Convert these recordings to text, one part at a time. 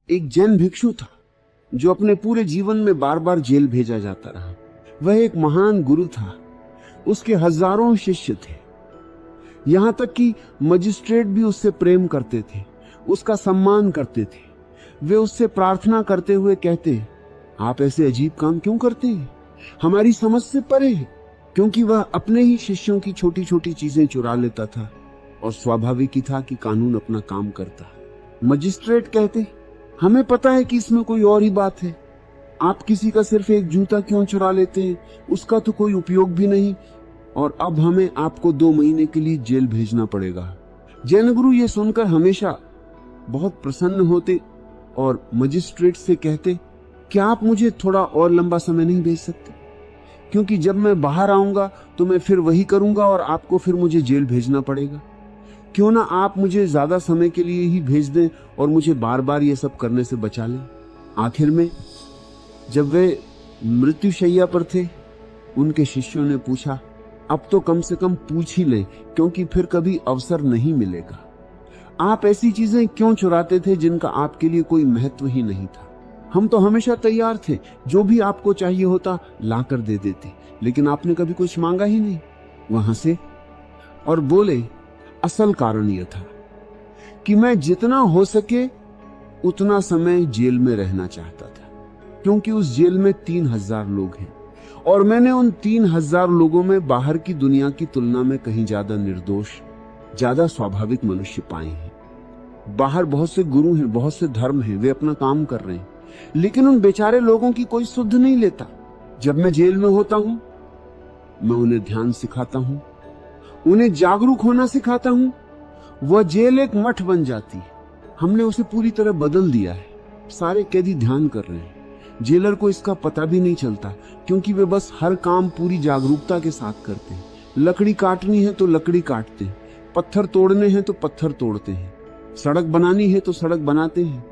एक जैन भिक्षु था जो अपने पूरे जीवन में बार बार जेल भेजा जाता रहा। वह एक महान गुरु था, उसके हजारों शिष्य थे, यहां तक कि मजिस्ट्रेट भी उससे प्रेम करते थे, उसका सम्मान करते थे। वे उससे प्रार्थना करते हुए कहते, आप ऐसे अजीब काम क्यों करते हैं, हमारी समझ से परे है। क्योंकि वह अपने ही शिष्यों की छोटी छोटी चीजें चुरा लेता था और स्वाभाविक ही था कि कानून अपना काम करता। मजिस्ट्रेट कहते, हमें पता है कि इसमें कोई और ही बात है, आप किसी का सिर्फ एक जूता क्यों चुरा लेते हैं, उसका तो कोई उपयोग भी नहीं, और अब हमें आपको 2 महीने के लिए जेल भेजना पड़ेगा। जैन गुरु ये सुनकर हमेशा बहुत प्रसन्न होते और मजिस्ट्रेट से कहते, क्या आप मुझे थोड़ा और लंबा समय नहीं भेज सकते, क्योंकि जब मैं बाहर आऊंगा तो मैं फिर वही करूंगा और आपको फिर मुझे जेल भेजना पड़ेगा। क्यों ना आप मुझे ज्यादा समय के लिए ही भेज दें और मुझे बार बार ये सब करने से बचा लें। आखिर में जब वे मृत्युशैया पर थे, उनके शिष्यों ने पूछा, अब तो कम से कम पूछ ही लें, क्योंकि फिर कभी अवसर नहीं मिलेगा। आप ऐसी चीजें क्यों चुराते थे जिनका आपके लिए कोई महत्व ही नहीं था। हम तो हमेशा तैयार थे, जो भी आपको चाहिए होता ला कर दे देते, लेकिन आपने कभी कुछ मांगा ही नहीं। वहां से और बोले, असल कारण यह था कि मैं जितना हो सके उतना समय जेल में रहना चाहता था, क्योंकि उस जेल में 3000 लोग हैं और मैंने उन 3000 लोगों में बाहर की दुनिया की तुलना में कहीं ज्यादा निर्दोष, ज्यादा स्वाभाविक मनुष्य पाए हैं। बाहर बहुत से गुरु हैं, बहुत से धर्म हैं, वे अपना काम कर रहे हैं, लेकिन उन बेचारे लोगों की कोई सुध नहीं लेता। जब मैं जेल में होता हूं, मैं उन्हें ध्यान सिखाता हूं, उन्हें जागरूक होना सिखाता हूं, वह जेल एक मठ बन जाती है। हमने उसे पूरी तरह बदल दिया है। सारे कैदी ध्यान कर रहे हैं, जेलर को इसका पता भी नहीं चलता, क्योंकि वे बस हर काम पूरी जागरूकता के साथ करते हैं। लकड़ी काटनी है तो लकड़ी काटते हैं, पत्थर तोड़ने हैं तो पत्थर तोड़ते हैं, सड़क बनानी है तो सड़क बनाते हैं।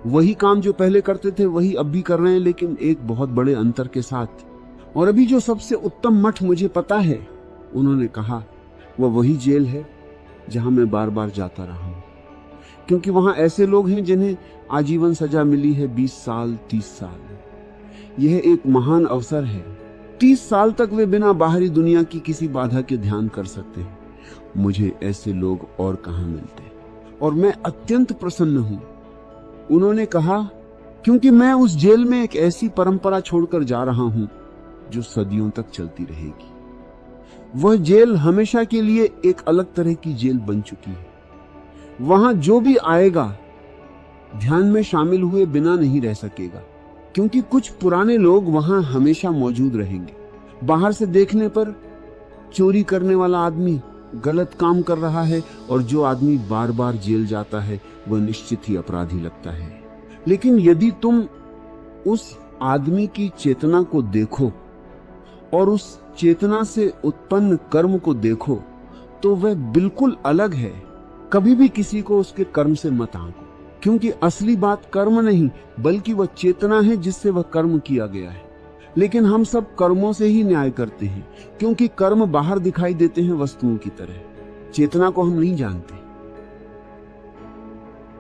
वही काम जो पहले करते थे वही अब भी कर रहे हैं, लेकिन एक बहुत बड़े अंतर के साथ। और अभी जो सबसे उत्तम मठ मुझे पता है, उन्होंने कहा, वह वही जेल है जहां मैं बार बार जाता रहा हूं, क्योंकि वहां ऐसे लोग हैं जिन्हें आजीवन सजा मिली है, 20 साल 30 साल। यह एक महान अवसर है। 30 साल तक वे बिना बाहरी दुनिया की किसी बाधा के ध्यान कर सकते हैं। मुझे ऐसे लोग और कहां मिलते, और मैं अत्यंत प्रसन्न हूं। उन्होंने कहा, क्योंकि मैं उस जेल में एक ऐसी परंपरा छोड़कर जा रहा हूं जो सदियों तक चलती रहेगी। वह जेल हमेशा के लिए एक अलग तरह की जेल बन चुकी है। वहां जो भी आएगा ध्यान में शामिल हुए बिना नहीं रह सकेगा, क्योंकि कुछ पुराने लोग वहां हमेशा मौजूद रहेंगे। बाहर से देखने पर चोरी करने वाला आदमी गलत काम कर रहा है, और जो आदमी बार बार जेल जाता है वह निश्चित ही अपराधी लगता है। लेकिन यदि तुम उस आदमी की चेतना को देखो और उस चेतना से उत्पन्न कर्म को देखो, तो वह बिल्कुल अलग है। कभी भी किसी को उसके कर्म से मत आंको, क्योंकि असली बात कर्म नहीं बल्कि वह चेतना है जिससे वह कर्म किया गया है। लेकिन हम सब कर्मों से ही न्याय करते हैं, क्योंकि कर्म बाहर दिखाई देते हैं वस्तुओं की तरह। चेतना को हम नहीं जानते।